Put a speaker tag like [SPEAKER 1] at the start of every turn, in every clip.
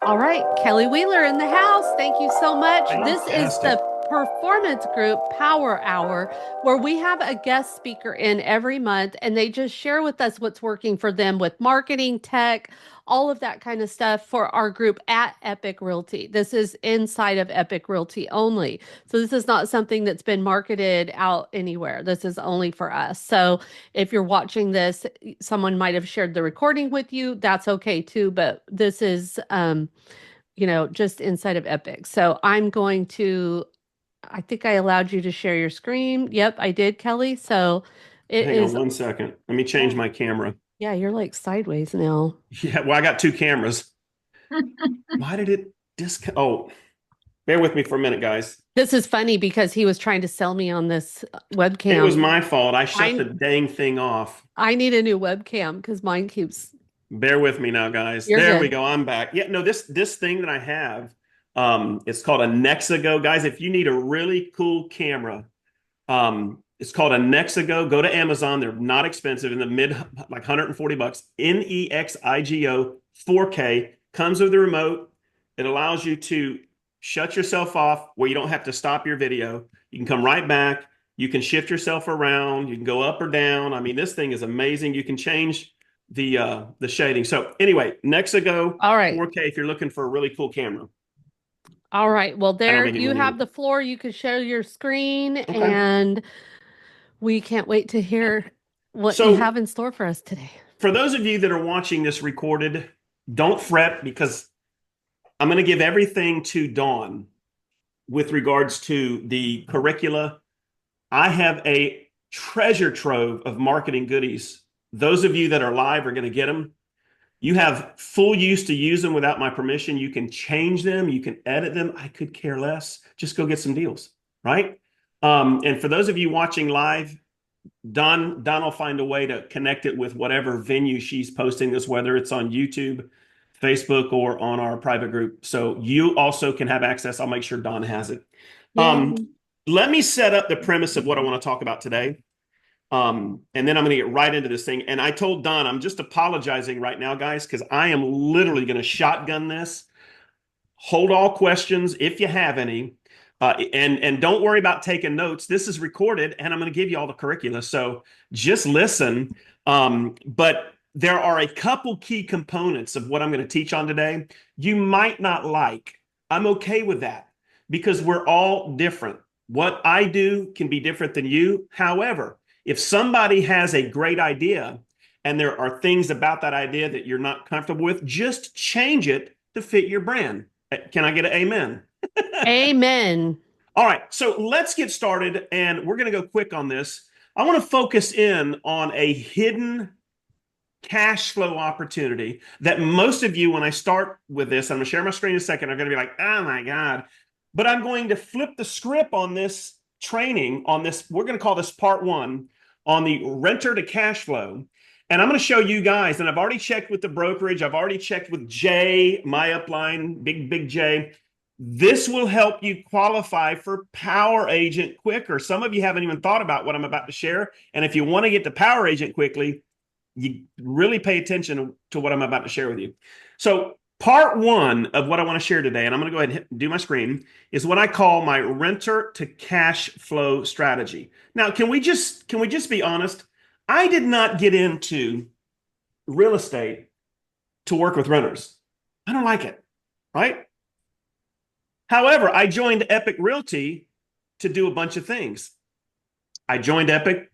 [SPEAKER 1] All right, Kelly Wheeler in the house. Thank you so much. This is
[SPEAKER 2] Fantastic.
[SPEAKER 1] the Performance Group Power Hour, where we have a guest speaker in every month and they just share with us what's working for them with marketing, tech, all of that kind of stuff for our group at Epic Realty. This is inside of Epic Realty only. So this is not something that's been marketed out anywhere. This is only for us. So if you're watching this, someone might have shared the recording with you. That's okay too, but this is just inside of Epic. So I'm going to, I think I allowed you to share your screen. Yep, I did, Kelly. So it
[SPEAKER 2] Hang on
[SPEAKER 1] is,
[SPEAKER 2] one second. Let me change
[SPEAKER 1] yeah,
[SPEAKER 2] my camera.
[SPEAKER 1] yeah, you're like sideways now.
[SPEAKER 2] Yeah, well, I got two cameras. Why did it Oh, bear with me for a minute, guys.
[SPEAKER 1] This is funny because he was trying to sell me on this
[SPEAKER 2] It was
[SPEAKER 1] webcam.
[SPEAKER 2] my fault. I shut the
[SPEAKER 1] I
[SPEAKER 2] dang thing off.
[SPEAKER 1] I need a new webcam because mine keeps.
[SPEAKER 2] Bear with me now, guys.
[SPEAKER 1] You're
[SPEAKER 2] There we
[SPEAKER 1] good.
[SPEAKER 2] go. I'm back. Yeah, no, this thing that I have, it's called a Nexago. Guys, if you need a really cool camera, it's called a Nexago. Go to Amazon. They're not expensive, in the mid like $140. Nexigo 4K comes with the remote. It allows you to shut yourself off where you don't have to stop your video. You can come right back. You can shift yourself around. You can go up or down. I mean, this thing is amazing. You can change the shading. So anyway, Nexago
[SPEAKER 1] All right.
[SPEAKER 2] 4K if you're looking for a really cool camera.
[SPEAKER 1] All right. Well,
[SPEAKER 2] I don't
[SPEAKER 1] there
[SPEAKER 2] think
[SPEAKER 1] you
[SPEAKER 2] anyone needs
[SPEAKER 1] have
[SPEAKER 2] it.
[SPEAKER 1] the floor. You can share your screen,
[SPEAKER 2] Okay.
[SPEAKER 1] and we can't wait to hear what you
[SPEAKER 2] So
[SPEAKER 1] have in store for us today.
[SPEAKER 2] for those of you that are watching this recorded, don't fret because I'm going to give everything to Dawn with regards to the curricula. I have a treasure trove of marketing goodies. Those of you that are live are going to get them. You have full use to use them without my permission. You can change them, you can edit them. I could care less. Just go get some deals, right? And for those of you watching live, Don will find a way to connect it with whatever venue she's posting this, whether it's on YouTube, Facebook, or on our private group. So you also can have access. I'll make sure Don has it. Um,
[SPEAKER 1] Yay.
[SPEAKER 2] Let me set up the premise of what I want to talk about today. And then I'm going to get right into this thing. And I told Don, I'm just apologizing right now, guys, because I am literally going to shotgun this. Hold all questions if you have any. And don't worry about taking notes. This is recorded, and I'm going to give you all the curricula. So just listen. But there are a couple key components of what I'm going to teach on today. You might not like. I'm okay with that because we're all different. What I do can be different than you. However, if somebody has a great idea and there are things about that idea that you're not comfortable with, just change it to fit your brand. Can I get an amen?
[SPEAKER 1] Amen.
[SPEAKER 2] All right, so let's get started, and we're going to go quick on this. I want to focus in on a hidden cash flow opportunity that most of you, when I start with this, I'm going to share my screen in a second, are going to be like, oh my God. But I'm going to flip the script on this training, on this, we're going to call this part one on the renter to cash flow. And I'm going to show you guys, and I've already checked with the brokerage, I've already checked with Jay, my upline, big Jay. This will help you qualify for Power Agent quicker. Some of you haven't even thought about what I'm about to share. And if you want to get to Power Agent quickly, you really pay attention to what I'm about to share with you. So, part one of what I want to share today, and I'm going to go ahead and do my screen, is what I call my renter to cash flow strategy. Now, can we just be honest? I did not get into real estate to work with renters. I don't like it, right? However, I joined Epic Realty to do a bunch of things. I joined Epic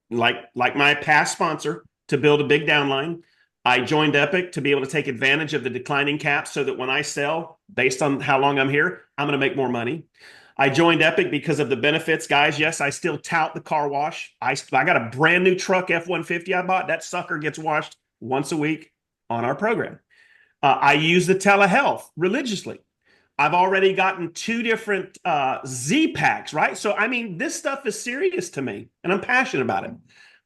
[SPEAKER 2] like my past sponsor to build a big downline. I joined Epic to be able to take advantage of the declining caps so that when I sell, based on how long I'm here, I'm going to make more money. I joined Epic because of the benefits, guys. Yes, I still tout the car wash. I got a brand new truck F-150 I bought. That sucker gets washed once a week on our program. I use the telehealth religiously. I've already gotten two different Z packs, right? So, I mean, this stuff is serious to me and I'm passionate about it.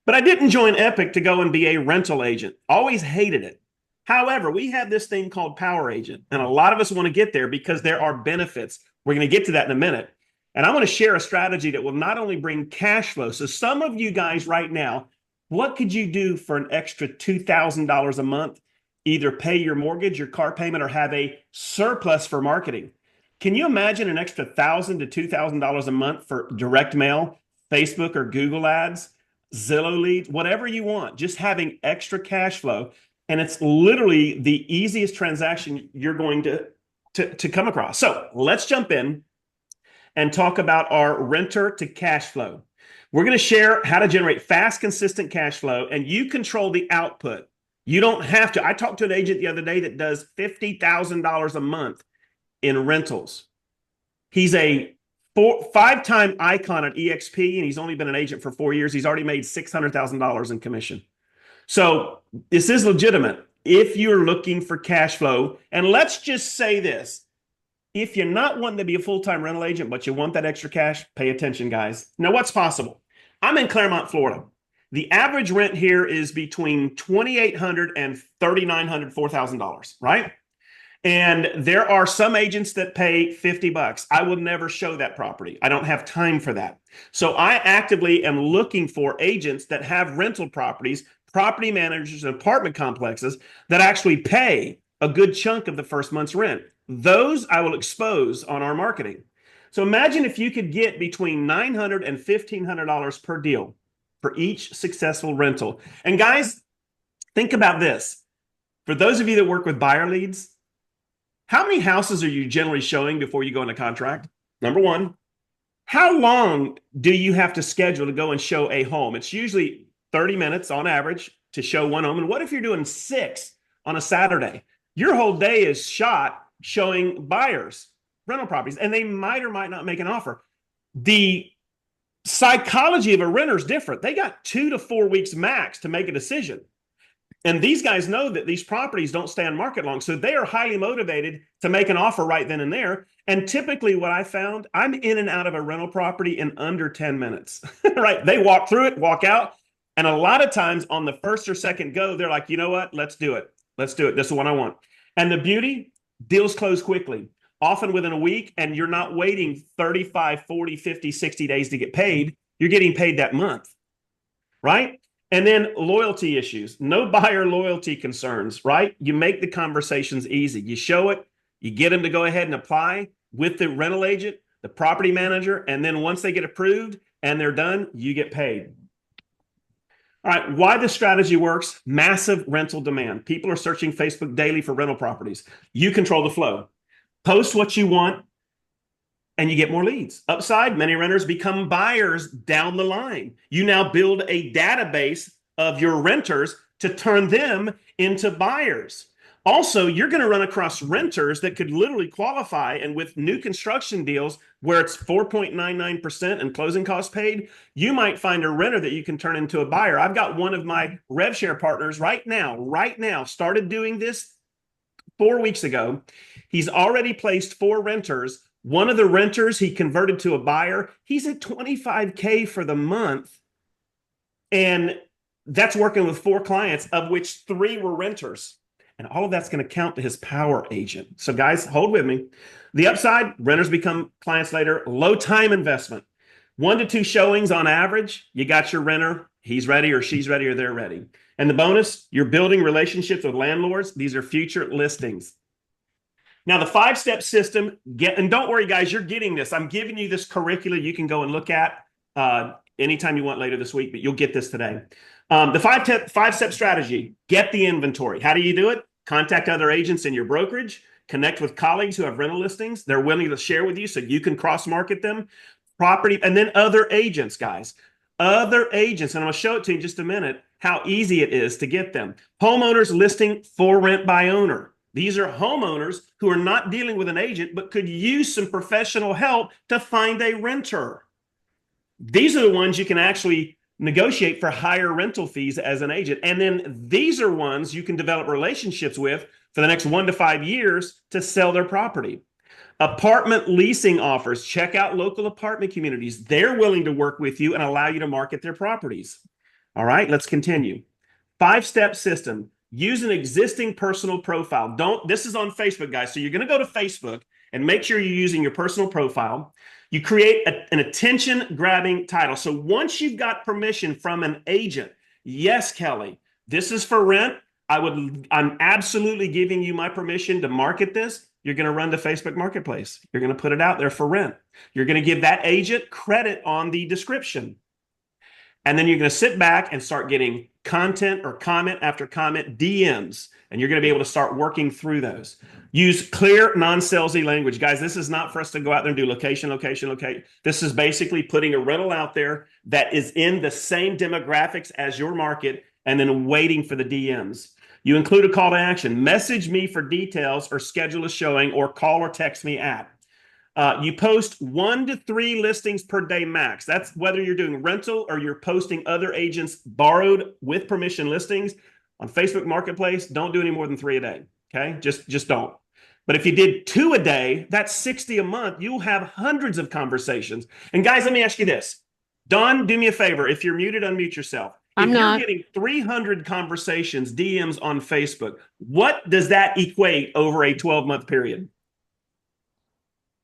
[SPEAKER 2] But I didn't join Epic to go and be a rental agent. Always hated it. However, we have this thing called Power Agent, and a lot of us want to get there because there are benefits. We're going to get to that in a minute. And I want to share a strategy that will not only bring cash flow. So, some of you guys right now, what could you do for an extra $2,000 a month? either pay your mortgage, your car payment, or have a surplus for marketing. Can you imagine an extra $1,000 to $2,000 a month for direct mail, Facebook or Google ads, Zillow leads, whatever you want, just having extra cash flow? And it's literally the easiest transaction you're going to come across. So let's jump in and talk about our renter to cash flow. We're going to share how to generate fast, consistent cash flow, and you control the output. You don't have to. I talked to an agent the other day that does $50,000 a month in rentals. He's a 5-time icon at EXP, and he's only been an agent for 4 years. He's already made $600,000 in commission. So this is legitimate if you're looking for cash flow. And let's just say this. If you're not wanting to be a full-time rental agent, but you want that extra cash, pay attention, guys. Now, what's possible? I'm in Claremont, Florida. The average rent here is between $2,800 and $3,900, $4,000, right? And there are some agents that pay $50. I will never show that property. I don't have time for that. So I actively am looking for agents that have rental properties, property managers, and apartment complexes that actually pay a good chunk of the first month's rent. Those I will expose on our marketing. So imagine if you could get between $900 and $1,500 per deal for each successful rental. And guys, think about this. For those of you that work with buyer leads, how many houses are you generally showing before you go into contract? Number one, how long do you have to schedule to go and show a home? It's usually 30 minutes on average to show one home. And what if you're doing 6 on a Saturday? Your whole day is shot showing buyers rental properties, and they might or might not make an offer. The psychology of a renter is different. They got 2 to 4 weeks max to make a decision. And these guys know that these properties don't stay on market long. So they are highly motivated to make an offer right then and there. And typically what I found, I'm in and out of a rental property in under 10 minutes, right? They walk through it, walk out. And a lot of times on the first or second go, they're like, you know what? Let's do it. Let's do it. This is what I want. And the beauty, deals close quickly, often within a week. And you're not waiting 35, 40, 50, 60 days to get paid. You're getting paid that month, right? And then loyalty issues, no buyer loyalty concerns, right? You make the conversations easy. You show it, you get them to go ahead and apply with the rental agent, the property manager, and then once they get approved and they're done, you get paid. All right, why this strategy works, massive rental demand. People are searching Facebook daily for rental properties. You control the flow. Post what you want, and you get more leads. Upside, many renters become buyers down the line. You now build a database of your renters to turn them into buyers. Also, you're going to run across renters that could literally qualify, and with new construction deals where it's 4.99% and closing costs paid, you might find a renter that you can turn into a buyer. I've got one of my rev share partners right now, started doing this 4 weeks ago. He's already placed 4 renters. One of the renters he converted to a buyer. He's at $25K for the month. And that's working with 4 clients, of which 3 were renters. And all of that's going to count to his power agent. So guys, hold with me. The upside, renters become clients later. Low time investment. 1 to 2 showings on average. You got your renter. He's ready or she's ready or they're ready. And the bonus, you're building relationships with landlords. These are future listings. Now, the 5-step system, and don't worry, guys, you're getting this. I'm giving you this curricula you can go and look at anytime you want later this week, but you'll get this today. The 5-step strategy, get the inventory. How do you do it? Contact other agents in your brokerage, connect with colleagues who have rental listings. They're willing to share with you so you can cross-market them. Property, and then other agents, guys. Other agents, and I'm going to show it to you in just a minute, how easy it is to get them. Homeowners listing for rent by owner. These are homeowners who are not dealing with an agent, but could use some professional help to find a renter. These are the ones you can actually negotiate for higher rental fees as an agent. And then these are ones you can develop relationships with for the next 1 to 5 years to sell their property. Apartment leasing offers. Check out local apartment communities. They're willing to work with you and allow you to market their properties. All right, let's continue. 5-step system. Use an existing personal profile. This is on Facebook, guys. So you're going to go to Facebook and make sure you're using your personal profile. You create an attention-grabbing title. So once you've got permission from an agent, yes, Kelly, this is for rent. I'm absolutely giving you my permission to market this. You're going to run the Facebook Marketplace. You're going to put it out there for rent. You're going to give that agent credit on the description. And then you're going to sit back and start getting content or comment after comment, DMs, and you're going to be able to start working through those. Use clear, non-salesy language. Guys, this is not for us to go out there and do location, location, location. This is basically putting a rental out there that is in the same demographics as your market and then waiting for the DMs. You include a call to action. Message me for details or schedule a showing or call or text me at. You post 1 to 3 listings per day max. That's whether you're doing rental or you're posting other agents borrowed with permission listings on Facebook Marketplace. Don't do any more than 3 a day. Okay, just don't. But if you did 2 a day, that's 60 a month. You'll have hundreds of conversations. And guys, let me ask you this. Don, do me a favor. If you're muted, unmute yourself. If
[SPEAKER 1] I'm
[SPEAKER 2] you're
[SPEAKER 1] not.
[SPEAKER 2] getting 300 conversations, DMs on Facebook, what does that equate over a 12-month period?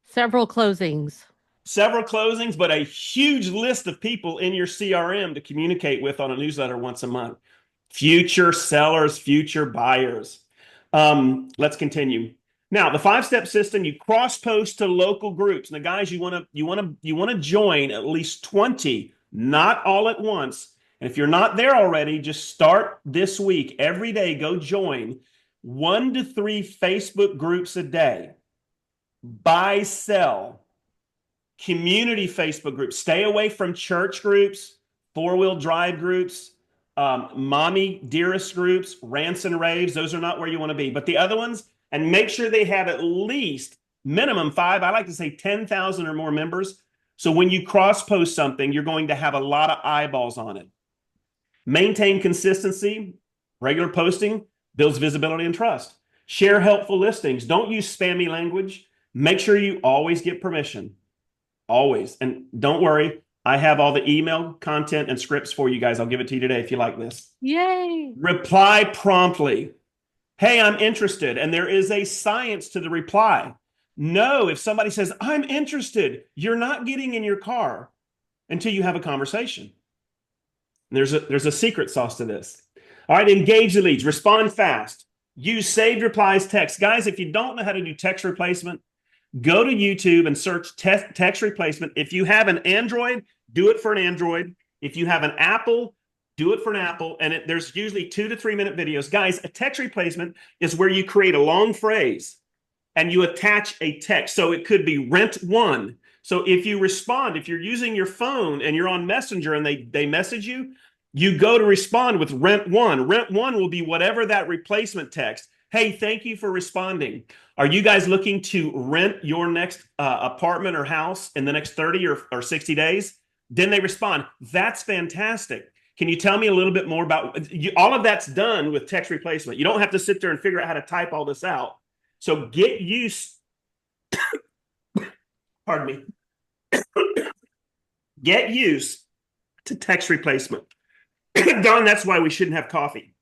[SPEAKER 1] Several closings.
[SPEAKER 2] Several closings, but a huge list of people in your CRM to communicate with on a newsletter once a month. Future sellers, future buyers. Let's continue. Now, the 5-step system, you cross post to local groups. Now, guys, you want to join at least 20, not all at once. And if you're not there already, just start this week. Every day, go join 1 to 3 Facebook groups a day. Buy, sell, community Facebook groups. Stay away from church groups, 4-wheel drive groups, mommy dearest groups, rants and raves. Those are not where you want to be. But the other ones, and make sure they have at least minimum 5, I like to say 10,000 or more members. So when you cross post something, you're going to have a lot of eyeballs on it. Maintain consistency. Regular posting builds visibility and trust. Share helpful listings. Don't use spammy language. Make sure you always get permission. Always. And don't worry, I have all the email content and scripts for you guys. I'll give it to you today if you like this.
[SPEAKER 1] Yay.
[SPEAKER 2] Reply promptly. Hey, I'm interested. And there is a science to the reply. No, if somebody says, I'm interested, you're not getting in your car until you have a conversation. There's a secret sauce to this. All right, engage the leads. Respond fast. Use saved replies text. Guys, if you don't know how to do text replacement, go to YouTube and search text replacement. If you have an Android, do it for an Android. If you have an Apple, do it for an Apple. And there's usually 2 to 3 minute videos. Guys, a text replacement is where you create a long phrase and you attach a text. So it could be rent one. So if you respond, if you're using your phone and you're on Messenger and they message you, you go to respond with rent one. Rent one will be whatever that replacement text. Hey, thank you for responding. Are you guys looking to rent your next apartment or house in the next 30 or 60 days? Then they respond, that's fantastic. Can you tell me a little bit more about all of that's done with text replacement? You don't have to sit there and figure out how to type all this out. So get used, pardon me, get used to text replacement. Don, that's why we shouldn't have coffee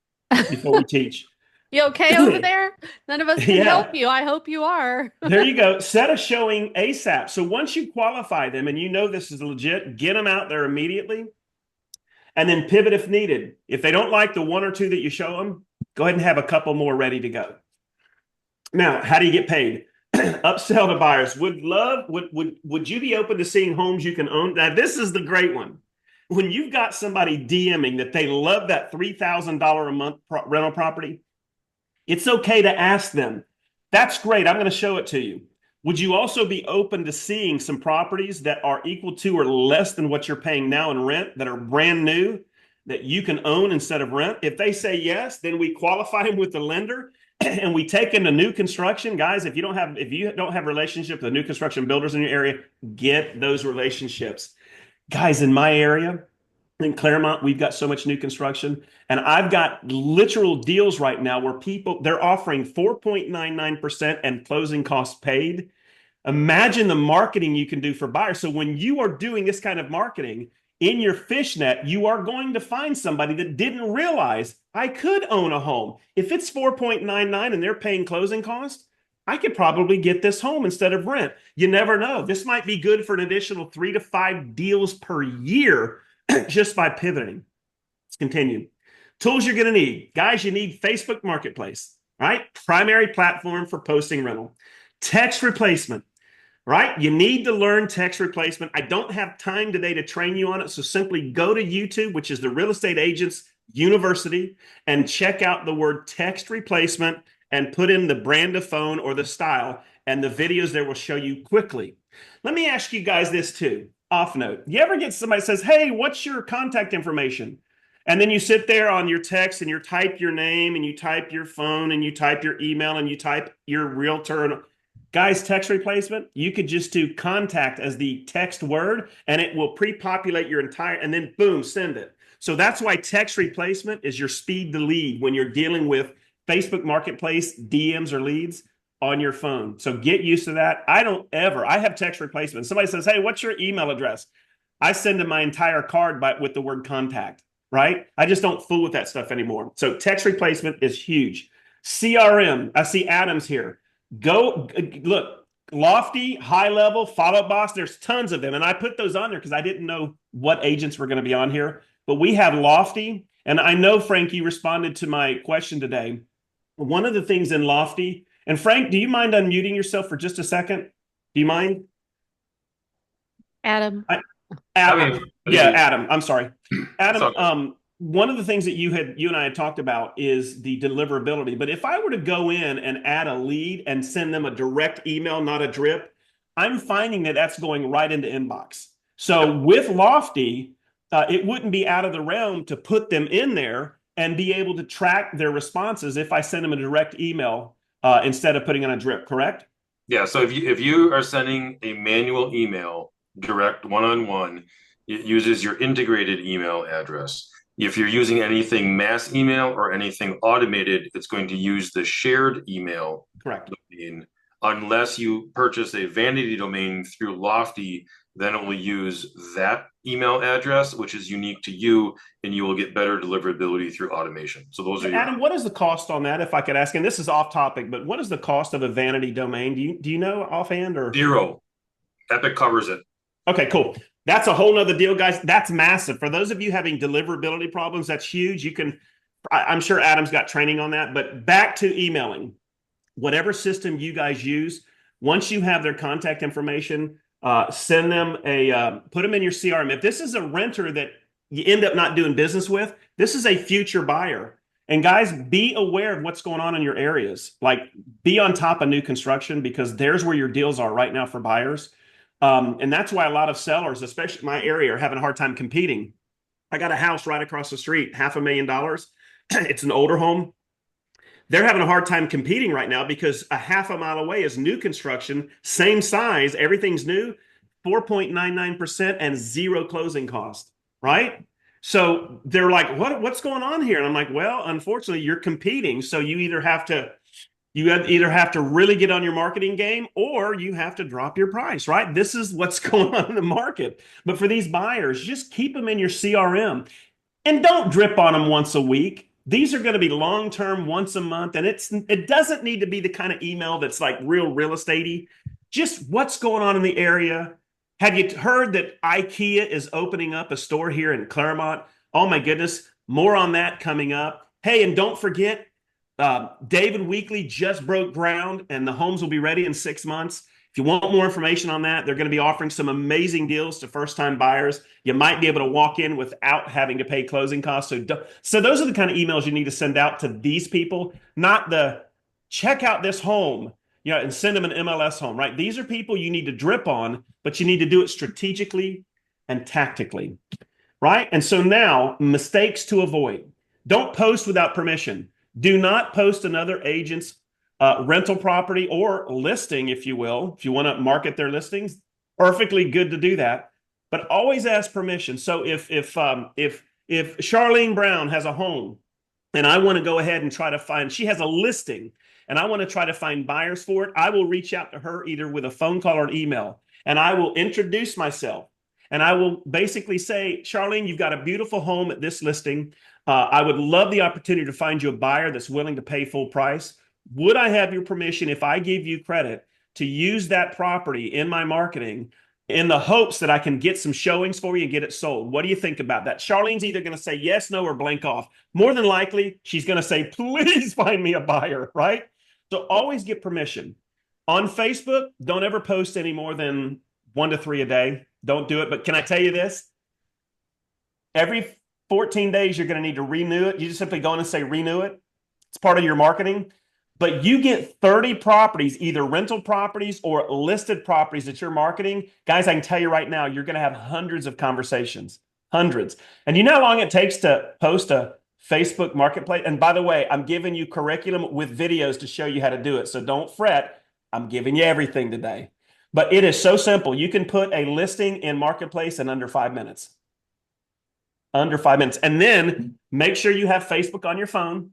[SPEAKER 2] before we teach.
[SPEAKER 1] You okay over there? None of us can
[SPEAKER 2] Yeah.
[SPEAKER 1] help you. I hope you are.
[SPEAKER 2] There you go. Set a showing ASAP. So once you qualify them and you know this is legit, get them out there immediately. And then pivot if needed. If they don't like the 1 or 2 that you show them, go ahead and have a couple more ready to go. Now, how do you get paid? Upsell to buyers. Would you be open to seeing homes you can own? Now, this is the great one. When you've got somebody DMing that they love that $3,000 a month rental property, it's okay to ask them, that's great, I'm going to show it to you. Would you also be open to seeing some properties that are equal to or less than what you're paying now in rent, that are brand new, that you can own instead of rent? If they say yes, then we qualify them with the lender and we take them to new construction. Guys, if you don't have relationships with new construction builders in your area, get those relationships. Guys, in my area, in Claremont, we've got so much new construction, and I've got literal deals right now where they're offering 4.99% and closing costs paid. Imagine the marketing you can do for buyers. So when you are doing this kind of marketing in your fishnet, you are going to find somebody that didn't realize I could own a home. If it's 4.99 and they're paying closing costs, I could probably get this home instead of rent. You never know. This might be good for an additional 3 to 5 deals per year just by pivoting. Let's continue. Tools you're going to need. Guys, you need Facebook Marketplace, right? Primary platform for posting rental. Text replacement, right? You need to learn text replacement. I don't have time today to train you on it. So simply go to YouTube, which is the Real Estate Agents University, and check out the word text replacement and put in the brand of phone or the style, and the videos there will show you quickly. Let me ask you guys this too. Off note. You ever get somebody says, "Hey, what's your contact information?" And then you sit there on your text and you type your name and you type your phone and you type your email and you type your realtor. And guys, text replacement, you could just do contact as the text word and it will pre-populate your entire, and then boom, send it. So that's why text replacement is your speed to lead when you're dealing with Facebook Marketplace DMs or leads on your phone. So get used to that. I have text replacement. Somebody says, "Hey, what's your email address?" I send them my entire card with the word contact, right? I just don't fool with that stuff anymore. So text replacement is huge. CRM, I see Adams here. Go look, Lofty, High Level, Follow Boss. There's tons of them. And I put those on there because I didn't know what agents were going to be on here. But we have Lofty. And I know, Frank, you responded to my question today. One of the things in Lofty, and Frank, do you mind unmuting yourself for just a second? Do you mind?
[SPEAKER 1] Adam.
[SPEAKER 2] Adam, yeah, Adam. I'm sorry, Adam.
[SPEAKER 3] Okay.
[SPEAKER 2] One of the things that you and I had talked about is the deliverability. But if I were to go in and add a lead and send them a direct email, not a drip, I'm finding that that's going right into inbox. So with Lofty, it wouldn't be out of the realm to put them in there and be able to track their responses if I send them a direct email instead of putting on a drip. Correct?
[SPEAKER 3] Yeah. So if you are sending a manual email direct one-on-one, it uses your integrated email address. If you're using anything mass email or anything automated, it's going to use the shared email
[SPEAKER 2] Correct.
[SPEAKER 3] domain. Unless you purchase a vanity domain through Lofty, then it will use that email address, which is unique to you, and you will get better deliverability through automation. So those are your
[SPEAKER 2] Adam, what is the cost on that, if I could ask? And this is off topic, but what is the cost of a vanity domain? Do you know offhand or?
[SPEAKER 3] 0. Epic covers it.
[SPEAKER 2] Okay, cool. That's a whole nother deal, guys. That's massive. For those of you having deliverability problems, that's huge. I'm sure Adam's got training on that, but back to emailing. Whatever system you guys use, once you have their contact information, send them put them in your CRM. If this is a renter that you end up not doing business with, this is a future buyer. And guys, be aware of what's going on in your areas. Like, be on top of new construction because there's where your deals are right now for buyers. And that's why a lot of sellers, especially in my area, are having a hard time competing. I got a house right across the street, $500,000. It's an older home. They're having a hard time competing right now because a half a mile away is new construction, same size, everything's new, 4.99% and zero closing cost, right? So they're like, what's going on here? And I'm like, well, unfortunately, you're competing. So you either have to really get on your marketing game or you have to drop your price, right? This is what's going on in the market. But for these buyers, just keep them in your CRM and don't drip on them once a week. These are going to be long-term, once a month, and it doesn't need to be the kind of email that's like real estate-y. Just what's going on in the area. Have you heard that IKEA is opening up a store here in Claremont? Oh my goodness, more on that coming up. Hey, and don't forget, David Weekley just broke ground and the homes will be ready in 6 months. If you want more information on that, they're going to be offering some amazing deals to first-time buyers. You might be able to walk in without having to pay closing costs. So those are the kind of emails you need to send out to these people, not the check out this home, and send them an MLS home, right? These are people you need to drip on, but you need to do it strategically and tactically, right? And so now, mistakes to avoid. Don't post without permission. Do not post another agent's rental property or listing, if you will. If you want to market their listings, perfectly good to do that, but always ask permission. So if Charlene Brown has a home and I want to go ahead and try to find, she has a listing and I want to try to find buyers for it, I will reach out to her either with a phone call or an email, and I will introduce myself. And I will basically say, Charlene, you've got a beautiful home at this listing. I would love the opportunity to find you a buyer that's willing to pay full price. Would I have your permission if I give you credit to use that property in my marketing in the hopes that I can get some showings for you and get it sold. What do you think about that? Charlene's either going to say yes, no, or blank off. More than likely, she's going to say, please find me a buyer, right? So always get permission. On Facebook, don't ever post any more than 1 to 3 a day. Don't do it. But can I tell you this? Every 14 days, you're going to need to renew it. You just simply go in and say renew it. It's part of your marketing. But you get 30 properties, either rental properties or listed properties that you're marketing. Guys, I can tell you right now, you're going to have hundreds of conversations, hundreds. And you know how long it takes to post a Facebook marketplace? And by the way, I'm giving you curriculum with videos to show you how to do it. So don't fret. I'm giving you everything today. But it is so simple. You can put a listing in marketplace in under 5 minutes. Under 5 minutes. And then make sure you have Facebook on your phone.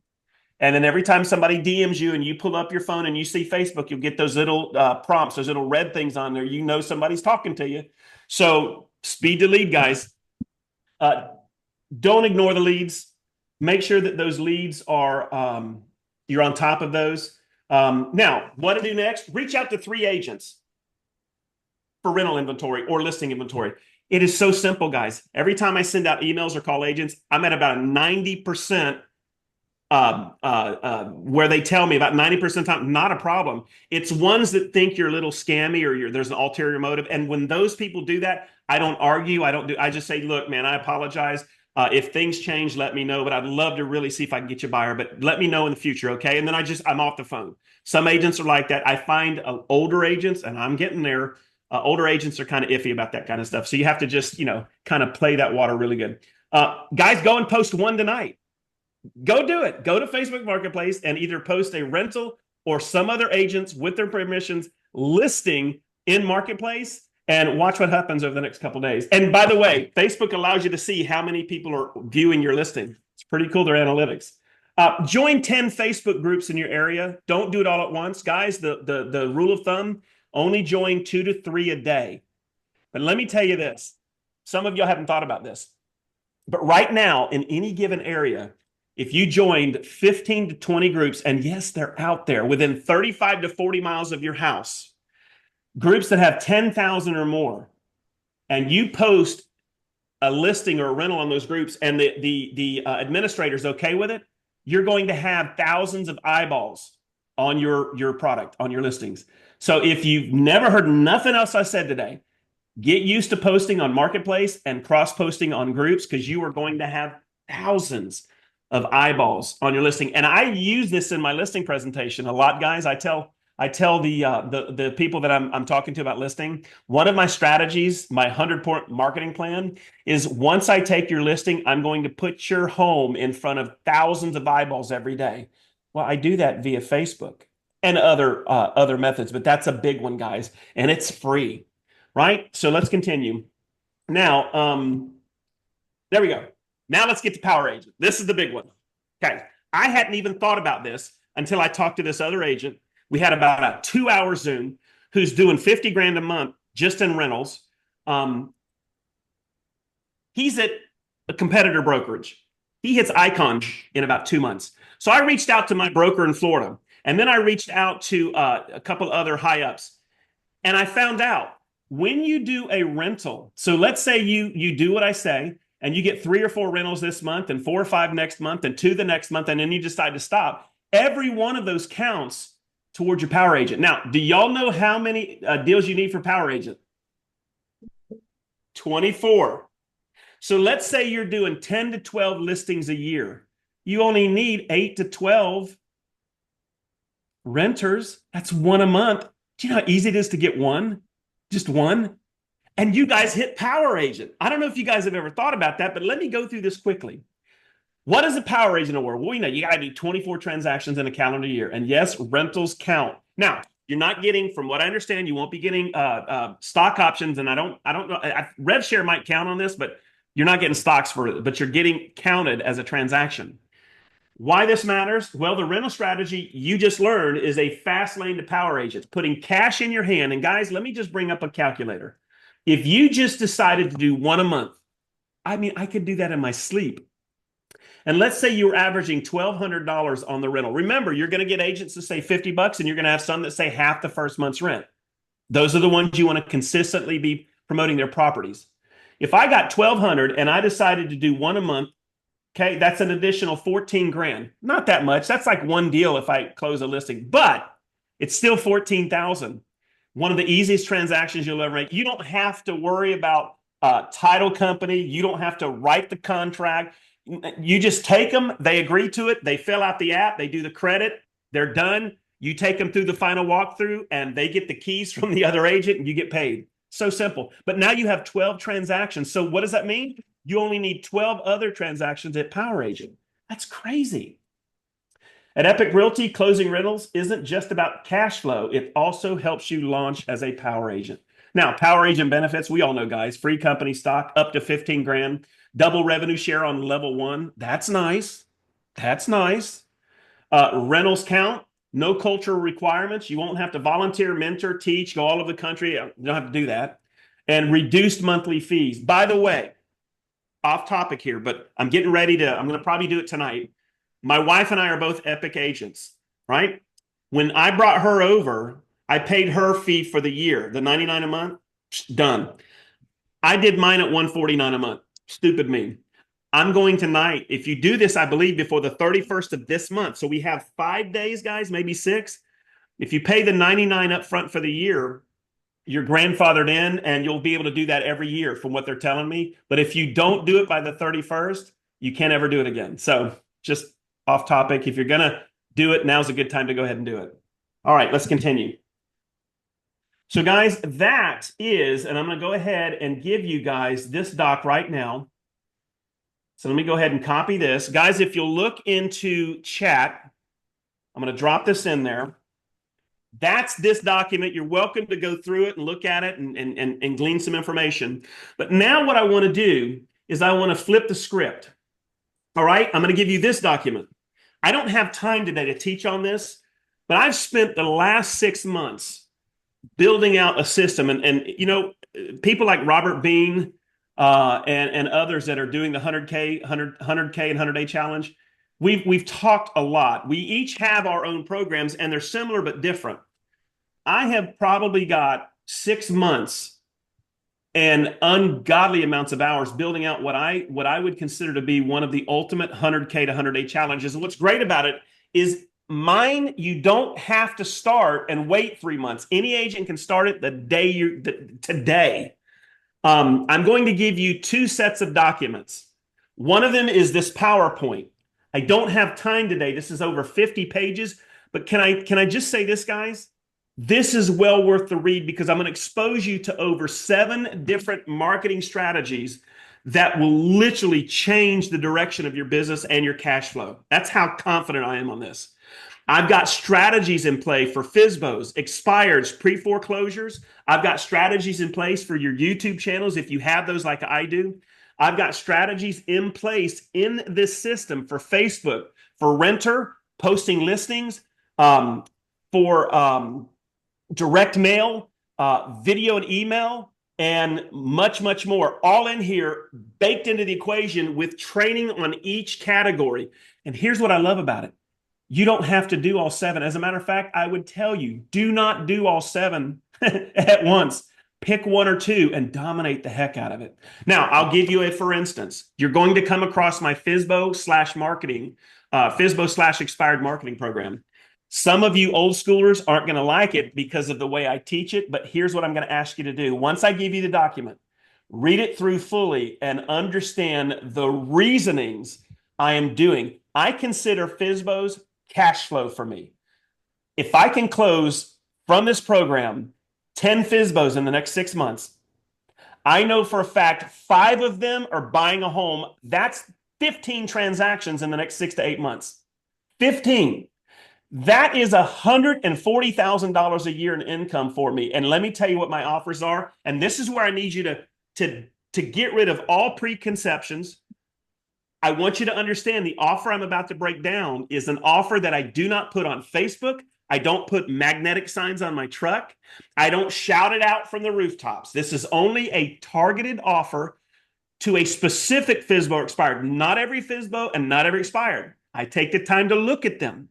[SPEAKER 2] And then every time somebody DMs you and you pull up your phone and you see Facebook, you'll get those little prompts, those little red things on there. You know somebody's talking to you. So speed to lead, guys. Don't ignore the leads. Make sure that those leads are, you're on top of those. Now, what to do next? Reach out to 3 agents for rental inventory or listing inventory. It is so simple, guys. Every time I send out emails or call agents, I'm at about a 90% where they tell me about 90% of the time, not a problem. It's ones that think you're a little scammy or there's an ulterior motive. And when those people do that, I don't argue. I just say, look, man, I apologize. If things change, let me know. But I'd love to really see if I can get you a buyer. But let me know in the future, okay? And then I'm off the phone. Some agents are like that. I find older agents, and I'm getting there. Older agents are kind of iffy about that kind of stuff. So you have to just, kind of play that water really good. Guys, go and post one tonight. Go do it. Go to Facebook Marketplace and either post a rental or some other agents with their permissions listing in Marketplace and watch what happens over the next couple of days. And by the way, Facebook allows you to see how many people are viewing your listing. It's pretty cool, their analytics. Join 10 Facebook groups in your area. Don't do it all at once. Guys, the rule of thumb, only join 2 to 3 a day. But let me tell you this. Some of y'all haven't thought about this. But right now, in any given area, if you joined 15 to 20 groups, and yes, they're out there within 35 to 40 miles of your house, groups that have 10,000 or more, and you post a listing or a rental on those groups, and the administrator's okay with it, you're going to have thousands of eyeballs on your product, on your listings. So if you've never heard nothing else I said today, get used to posting on Marketplace and cross-posting on groups, because you are going to have thousands of eyeballs on your listing. And I use this in my listing presentation a lot, guys. I tell the people that I'm talking to about listing, one of my strategies, my 100-point marketing plan, is once I take your listing, I'm going to put your home in front of thousands of eyeballs every day. Well, I do that via Facebook and other methods, but that's a big one, guys, and it's free, right? So let's continue. Now, there we go. Now let's get to Power Agent. This is the big one. Okay. I hadn't even thought about this until I talked to this other agent. We had about a 2-hour Zoom who's doing 50 grand a month just in rentals. He's at a competitor brokerage. He hits Icon in about 2 months. So I reached out to my broker in Florida, and then I reached out to a couple other high ups, and I found out when you do a rental. So let's say you do what I say, and you get 3 or 4 rentals this month and 4 or 5 next month and 2 the next month, and then you decide to stop. Every one of those counts towards your Power Agent. Now, do y'all know how many deals you need for Power Agent? 24. So let's say you're doing 10 to 12 listings a year. You only need 8 to 12 renters. That's 1 a month. Do you know how easy it is to get one? Just one? And you guys hit Power Agent. I don't know if you guys have ever thought about that, but let me go through this quickly. What is a Power Agent award? Well, you got to do 24 transactions in a calendar year. And yes, rentals count. Now, you're not getting, from what I understand, you won't be getting stock options. And I don't know. Rev share might count on this, but you're not getting stocks for it, but you're getting counted as a transaction. Why this matters? Well, the rental strategy you just learned is a fast lane to Power Agents, putting cash in your hand. And guys, let me just bring up a calculator. If you just decided to do 1 a month, I mean, I could do that in my sleep. And let's say you were averaging $1,200 on the rental. Remember, you're going to get agents that say $50, and you're going to have some that say half the first month's rent. Those are the ones you want to consistently be promoting their properties. If I got 1,200 and I decided to do one a month, okay, that's an additional 14 grand. Not that much. That's like one deal if I close a listing, but it's still 14,000. One of the easiest transactions you'll ever make. You don't have to worry about title company. You don't have to write the contract. You just take them. They agree to it. They fill out the app. They do the credit. They're done. You take them through the final walkthrough and they get the keys from the other agent and you get paid. So simple. But now you have 12 transactions. So what does that mean? You only need 12 other transactions at Power Agent. That's crazy. At EPIQUE Realty, closing rentals isn't just about cash flow. It also helps you launch as a Power Agent. Now, Power Agent benefits, we all know, guys, free company stock up to 15 grand, double revenue share on level 1. That's nice. That's nice. Rentals count, no cultural requirements. You won't have to volunteer, mentor, teach, go all over the country. You don't have to do that. And reduced monthly fees. By the way, off topic here, but I'm getting ready to, I'm going to probably do it tonight. My wife and I are both EPIQUE agents, right? When I brought her over, I paid her fee for the year, the $99 a month, done. I did mine at $149 a month. Stupid me. I'm going tonight. If you do this, I believe before the 31st of this month. So we have 5 days, guys, maybe 6. If you pay the $99 up front for the year, you're grandfathered in and you'll be able to do that every year from what they're telling me. But if you don't do it by the 31st, you can't ever do it again. So just off topic, if you're going to do it, now's a good time to go ahead and do it. All right, let's continue. So guys, that is, and I'm going to go ahead and give you guys this doc right now. So let me go ahead and copy this. Guys, if you'll look into chat, I'm going to drop this in there. That's this document. You're welcome to go through it and look at it and glean some information. But now what I want to do is I want to flip the script. All right, I'm going to give you this document. I don't have time today to teach on this, but I've spent the last 6 months building out a system. And you know, people like Robert Bean and others that are doing the 100K and 100-day challenge, we've talked a lot. We each have our own programs and they're similar but different. I have probably got 6 months and ungodly amounts of hours building out what I would consider to be one of the ultimate 100K to 100-day challenges. And what's great about it is mine, you don't have to start and wait 3 months. Any agent can start it the day today. I'm going to give you 2 sets of documents. One of them is this PowerPoint. I don't have time today. This is over 50 pages, but can I just say this, guys? This is well worth the read because I'm going to expose you to over 7 different marketing strategies that will literally change the direction of your business and your cash flow. That's how confident I am on this. I've got strategies in play for FSBOs, expireds, pre-foreclosures. I've got strategies in place for your YouTube channels if you have those like I do. I've got strategies in place in this system for Facebook, for renter, posting listings, for direct mail, video and email, and much, much more. All in here, baked into the equation with training on each category. And here's what I love about it. You don't have to do all 7. As a matter of fact, I would tell you, do not do all 7 at once. Pick 1 or 2 and dominate the heck out of it. Now, I'll give you a for instance. You're going to come across my FSBO/marketing, FSBO/expired marketing program. Some of you old schoolers aren't going to like it because of the way I teach it, but here's what I'm going to ask you to do. Once I give you the document, read it through fully and understand the reasonings I am doing. I consider FSBOs cash flow for me. If I can close from this program 10 FSBOs in the next 6 months, I know for a fact 5 of them are buying a home. That's 15 transactions in the next 6 to 8 months. 15. That is $140,000 a year in income for me. And let me tell you what my offers are. And this is where I need you to get rid of all preconceptions. I want you to understand the offer I'm about to break down is an offer that I do not put on Facebook. I don't put magnetic signs on my truck. I don't shout it out from the rooftops. This is only a targeted offer to a specific FSBO expired. Not every FSBO and not every expired. I take the time to look at them.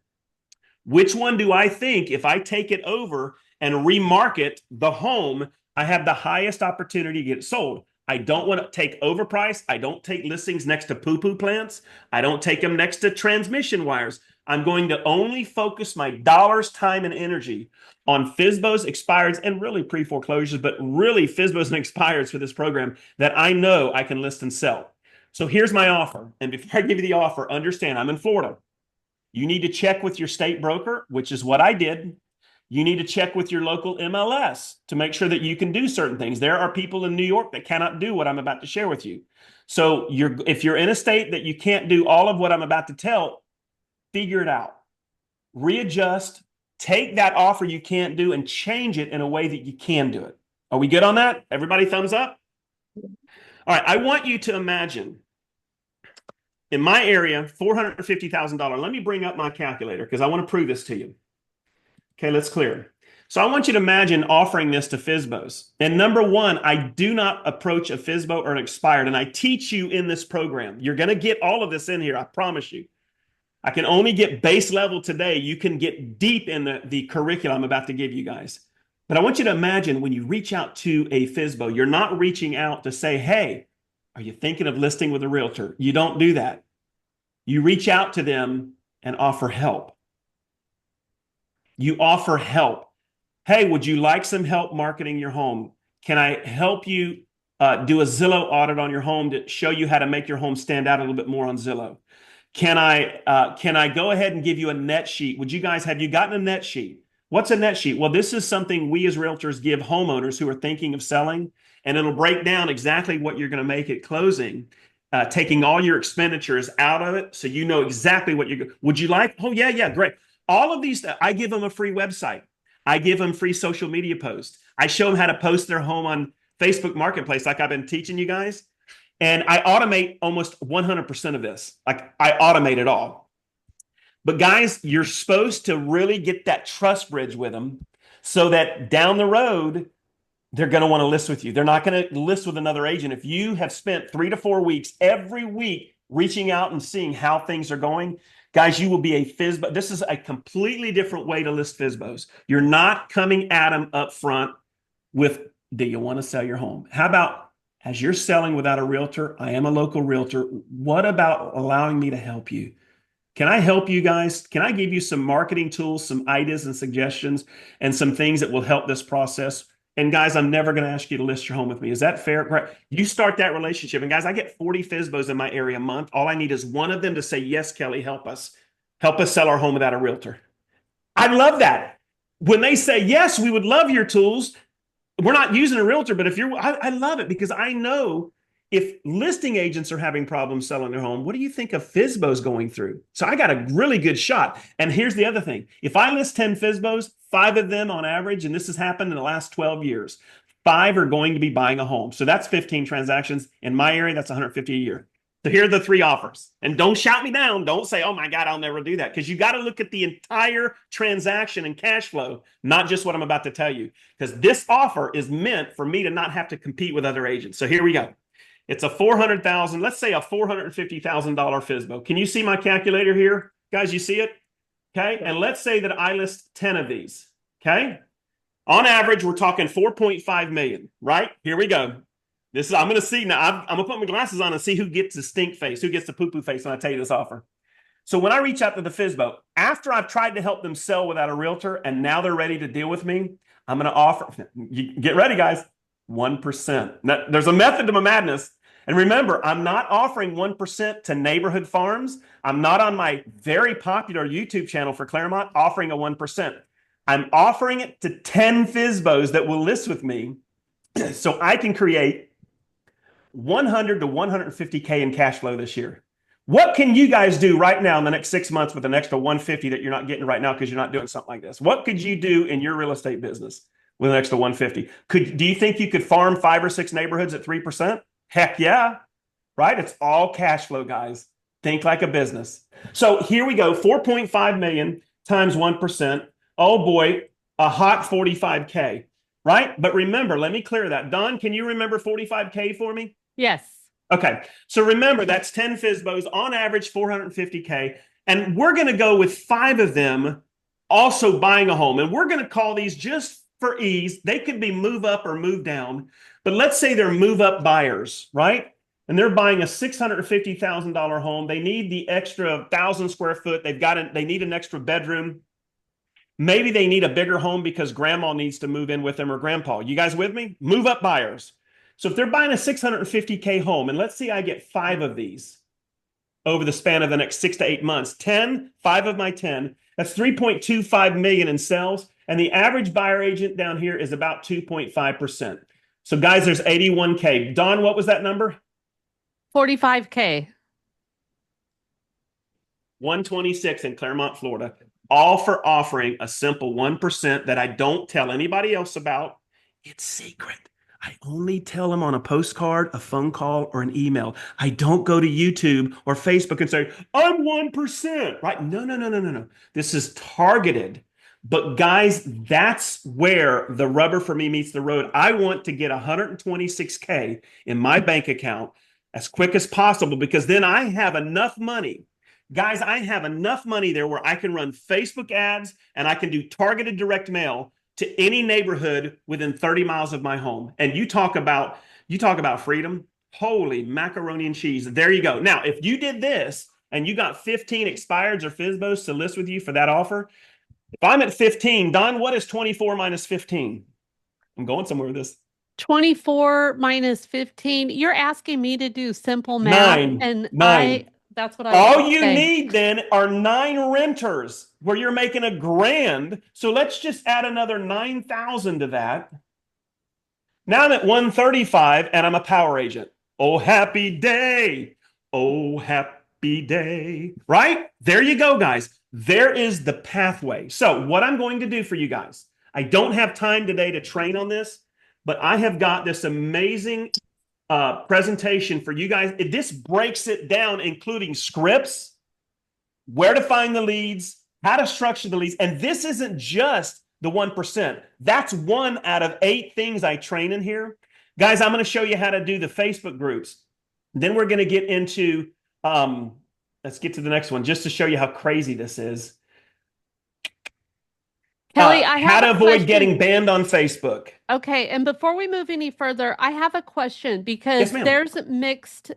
[SPEAKER 2] Which one do I think, if I take it over, and remarket the home, I have the highest opportunity to get it sold. I don't want to take overpriced. I don't take listings next to poo-poo plants. I don't take them next to transmission wires. I'm going to only focus my dollars, time, and energy on FSBOs, expireds, and really pre-foreclosures, but really FSBOs and expireds for this program that I know I can list and sell. So here's my offer. And before I give you the offer, understand I'm in Florida. You need to check with your state broker, which is what I did. You need to check with your local MLS to make sure that you can do certain things. There are people in New York that cannot do what I'm about to share with you. So if you're in a state that you can't do all of what I'm about to tell, figure it out. Readjust, take that offer you can't do and change it in a way that you can do it. Are we good on that? Everybody thumbs up? All right, I want you to imagine in my area, $450,000. Let me bring up my calculator because I want to prove this to you. Okay, let's clear. So I want you to imagine offering this to FSBOs. And number one, I do not approach a FSBO or an expired, and I teach you in this program. You're going to get all of this in here, I promise you. I can only get base level today. You can get deep in the curriculum I'm about to give you guys. But I want you to imagine when you reach out to a FSBO, you're not reaching out to say, hey, are you thinking of listing with a realtor? You don't do that. You reach out to them and offer help. You offer help. Hey, would you like some help marketing your home? Can I help you do a Zillow audit on your home to show you how to make your home stand out a little bit more on Zillow? Can I go ahead and give you a net sheet? Have you gotten a net sheet? What's a net sheet? Well, this is something we as realtors give homeowners who are thinking of selling, and it'll break down exactly what you're going to make at closing, taking all your expenditures out of it so you know exactly what would you like? Oh, yeah, great. All of these, I give them a free website. I give them free social media posts. I show them how to post their home on Facebook Marketplace like I've been teaching you guys. And I automate almost 100% of this. Like I automate it all. But guys, you're supposed to really get that trust bridge with them so that down the road, they're going to want to list with you. They're not going to list with another agent. If you have spent 3 to 4 weeks every week reaching out and seeing how things are going, guys, you will be a FSBO. This is a completely different way to list FSBOs. You're not coming at them up front with, do you want to sell your home? How about, as you're selling without a realtor, I am a local realtor. What about allowing me to help you? Can I help you guys? Can I give you some marketing tools, some ideas and suggestions, and some things that will help this process? And guys, I'm never going to ask you to list your home with me. Is that fair? Right. You start that relationship. And guys, I get 40 FSBOs in my area a month. All I need is one of them to say, yes, Kelly, help us. Help us sell our home without a realtor. I love that. When they say, yes, we would love your tools. We're not using a realtor, but I love it because I know if listing agents are having problems selling their home, what do you think of FSBOs going through? So I got a really good shot. And here's the other thing. If I list 10 FSBOs, 5 of them on average, and this has happened in the last 12 years, 5 are going to be buying a home. So that's 15 transactions. In my area, that's 150 a year. So here are the 3 offers. And don't shout me down. Don't say, oh my God, I'll never do that. Because you got to look at the entire transaction and cash flow, not just what I'm about to tell you. Because this offer is meant for me to not have to compete with other agents. So here we go. It's a $400,000, let's say a $450,000 FSBO. Can you see my calculator here? Guys, you see it? Okay. And let's say that I list 10 of these. Okay. On average, we're talking 4.5 million, right? Here we go. I'm going to see now. I'm going to put my glasses on and see who gets the stink face, who gets the poo-poo face when I tell you this offer. So when I reach out to the FSBO, after I've tried to help them sell without a realtor and now they're ready to deal with me, I'm going to offer, get ready, guys, 1%. Now, there's a method to my madness. And remember, I'm not offering 1% to neighborhood farms. I'm not on my very popular YouTube channel for Claremont offering a 1%. I'm offering it to 10 FSBOs that will list with me so I can create 100 to 150K in cash flow this year. What can you guys do right now in the next 6 months with an extra 150 that you're not getting right now because you're not doing something like this? What could you do in your real estate business with an extra 150? Do you think you could farm 5 or 6 neighborhoods at 3%? Heck yeah, right? It's all cash flow, guys. Think like a business. So here we go, 4.5 million times 1%. Oh boy, a hot 45K, right? But remember, let me clear that. Don, can you remember 45K for me?
[SPEAKER 1] Yes.
[SPEAKER 2] Okay, so remember, that's 10 FSBOs, on average 450K, and we're going to go with 5 of them also buying a home, and we're going to call these just for ease. They could be move up or move down, but let's say they're move up buyers, right? And they're buying a $650,000 home. They need the extra 1,000 square foot. They need an extra bedroom. Maybe they need a bigger home because grandma needs to move in with them or grandpa. You guys with me? Move up buyers. So if they're buying a 650K home, and let's say I get 5 of these over the span of the next 6 to 8 months, 5 of my 10, that's 3.25 million in sales. And the average buyer agent down here is about 2.5%. So guys, there's 81K. Don, what was that number?
[SPEAKER 1] 45K.
[SPEAKER 2] 126 in Claremont, Florida, all for offering a simple 1% that I don't tell anybody else about. It's secret. I only tell them on a postcard, a phone call, or an email. I don't go to YouTube or Facebook and say, I'm 1%, right? No. This is targeted. But guys, that's where the rubber for me meets the road. I want to get 126K in my bank account as quick as possible because then I have enough money. Guys, I have enough money there where I can run Facebook ads and I can do targeted direct mail to any neighborhood within 30 miles of my home. And you talk about freedom. Holy macaroni and cheese. There you go. Now, if you did this and you got 15 expireds or FSBOs to list with you for that offer, if I'm at 15, Don, what is 24 minus 15? I'm going somewhere with this.
[SPEAKER 1] 24 minus 15. You're asking me to do simple math.
[SPEAKER 2] Nine.
[SPEAKER 1] That's what I
[SPEAKER 2] All
[SPEAKER 1] was
[SPEAKER 2] you
[SPEAKER 1] saying.
[SPEAKER 2] need then are 9 renters where you're making $1,000. So let's just add another 9,000 to that. Now I'm at 135 and I'm a power agent. Oh, happy day. Oh, happy day. Right? There you go, guys. There is the pathway. So what I'm going to do for you guys, I don't have time today to train on this, but I have got this amazing presentation for you guys. This breaks it down, including scripts, where to find the leads, how to structure the leads. And this isn't just the 1%. That's 1 out of 8 things I train in here. Guys, I'm going to show you how to do the Facebook groups. Then we're going to get into, let's get to the next one just to show you how crazy this is.
[SPEAKER 1] Kelly, I have
[SPEAKER 2] how to
[SPEAKER 1] a
[SPEAKER 2] avoid
[SPEAKER 1] question.
[SPEAKER 2] getting banned on Facebook.
[SPEAKER 1] Okay, and before we move any further, I have a question because
[SPEAKER 2] Yes, ma'am.
[SPEAKER 1] there's mixed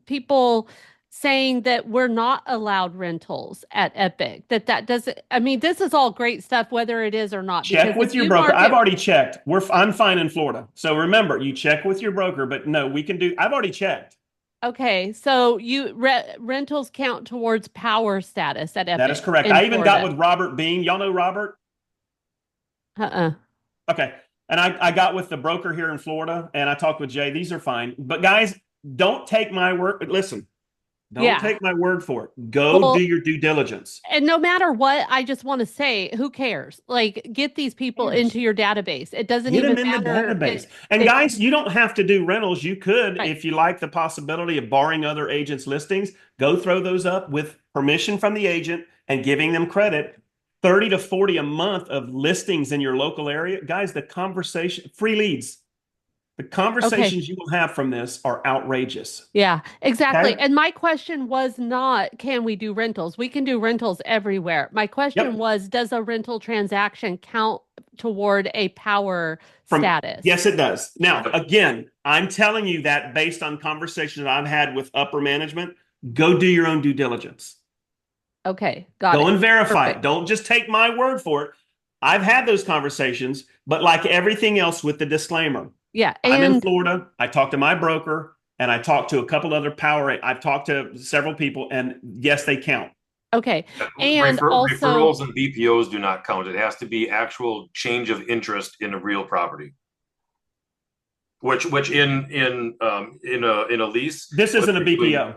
[SPEAKER 1] people saying that we're not allowed rentals at Epic. That doesn't. I mean, this is all great stuff, whether it is or not.
[SPEAKER 2] Check with your broker. I've already checked. I'm fine in Florida. So remember, you check with your broker. But no, we can do. I've already checked.
[SPEAKER 1] Okay, so rentals count towards power status at Epic.
[SPEAKER 2] That is correct. I even got with Robert Bean. Y'all know Robert? Okay. And I got with the broker here in Florida and I talked with Jay. These are fine. But guys, don't take my word. Listen, don't take my word for it. Go do your due diligence.
[SPEAKER 1] And no matter what, I just want to say, who cares? Like, get these people into your database. It doesn't even matter.
[SPEAKER 2] Get them in the database. And guys, you don't have to do rentals. You could, if you like the possibility of borrowing other agents' listings, go throw those up with permission from the agent and giving them credit. 30 to 40 a month of listings in your local area. Guys, the conversation, free leads. The conversations you will have from this are outrageous.
[SPEAKER 1] Yeah, exactly. Okay? And my question was not, can we do rentals? We can do rentals everywhere. My question was, does a rental transaction count toward a power status?
[SPEAKER 2] Yes, it does. Now, again, I'm telling you that based on conversations that I've had with upper management. Go do your own due diligence.
[SPEAKER 1] Okay, got it.
[SPEAKER 2] Go and verify it. Don't just take my word for it. I've had those conversations, but like everything else with the disclaimer.
[SPEAKER 1] Yeah.
[SPEAKER 2] I'm in Florida. I talked to my broker and I talked to a couple other I've talked to several people and yes, they count.
[SPEAKER 1] Okay. And also
[SPEAKER 3] referrals and BPOs do not count. It has to be actual change of interest in a real property. Which in a lease.
[SPEAKER 2] This isn't a BPO.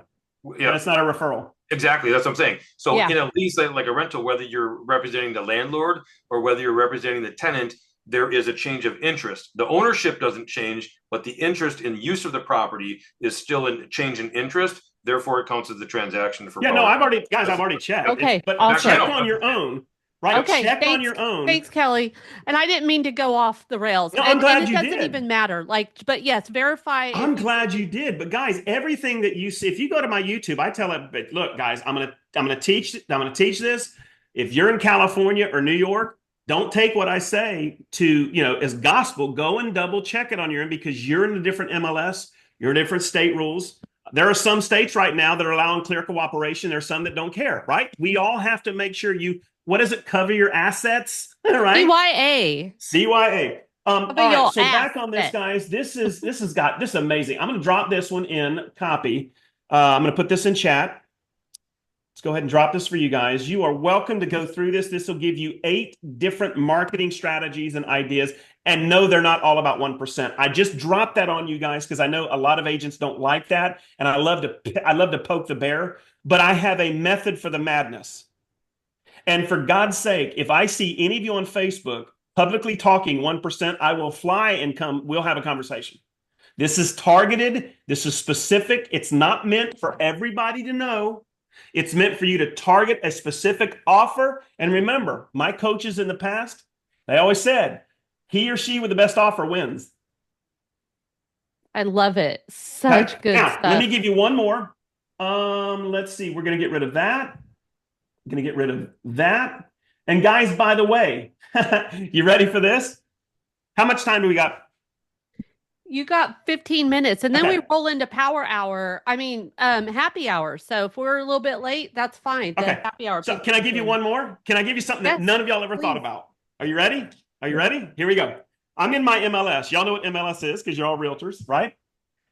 [SPEAKER 2] Yeah, it's not a referral.
[SPEAKER 3] Exactly. That's what I'm saying. So in a lease, like a rental, whether you're representing the landlord or whether you're representing the tenant, there is a change of interest. The ownership doesn't change, but the interest in use of the property is still a change in interest. Therefore, it counts as the transaction for.
[SPEAKER 2] Yeah, no, I've already checked.
[SPEAKER 1] Okay,
[SPEAKER 2] but check on your own. Right. Okay. Check on your own.
[SPEAKER 1] Thanks, Kelly. And I didn't mean to go off the rails.
[SPEAKER 2] No, I'm glad you did.
[SPEAKER 1] It doesn't even matter. But yes, verify.
[SPEAKER 2] I'm glad you did. But guys, everything that you see, if you go to my YouTube, I tell it, look, guys, I'm gonna teach this. If you're in California or New York, Don't take what I say as gospel. Go and double check it on your end because you're in a different MLS. You're in different state rules. There are some states right now that are allowing clear cooperation. There's some that don't care, right? We all have to make sure what is it? Cover your assets, right?
[SPEAKER 1] CYA.
[SPEAKER 2] CYA.
[SPEAKER 1] Cover
[SPEAKER 2] All right.
[SPEAKER 1] your
[SPEAKER 2] So back on this,
[SPEAKER 1] asset.
[SPEAKER 2] guys. This is amazing. I'm going to drop this one in copy. I'm going to put this in chat. Let's go ahead and drop this for you guys. You are welcome to go through this. This will give you 8 different marketing strategies and ideas. And no, they're not all about 1%. I just dropped that on you guys because I know a lot of agents don't like that. And I love to poke the bear, but I have a method for the madness. And for God's sake, if I see any of you on Facebook publicly talking 1%, I will fly and come. We'll have a conversation. This is targeted. This is specific. It's not meant for everybody to know. It's meant for you to target a specific offer. And remember, my coaches in the past, they always said, he or she with the best offer wins.
[SPEAKER 1] I love it. Such good
[SPEAKER 2] now,
[SPEAKER 1] stuff.
[SPEAKER 2] let me give you one more. Let's see. We're going to get rid of that. I'm going to get rid of that. And guys, by the way, you ready for this? How much time do we got?
[SPEAKER 1] You got 15 minutes and then
[SPEAKER 2] Okay.
[SPEAKER 1] we roll into happy hour. So if we're a little bit late, that's fine. The
[SPEAKER 2] Okay.
[SPEAKER 1] happy hour.
[SPEAKER 2] So can I give you one more? Can I give you something that
[SPEAKER 1] Yes,
[SPEAKER 2] none of y'all ever thought
[SPEAKER 1] please.
[SPEAKER 2] about? Are you ready? Are you ready? Here we go. I'm in my MLS. Y'all know what MLS is because you're all realtors, right?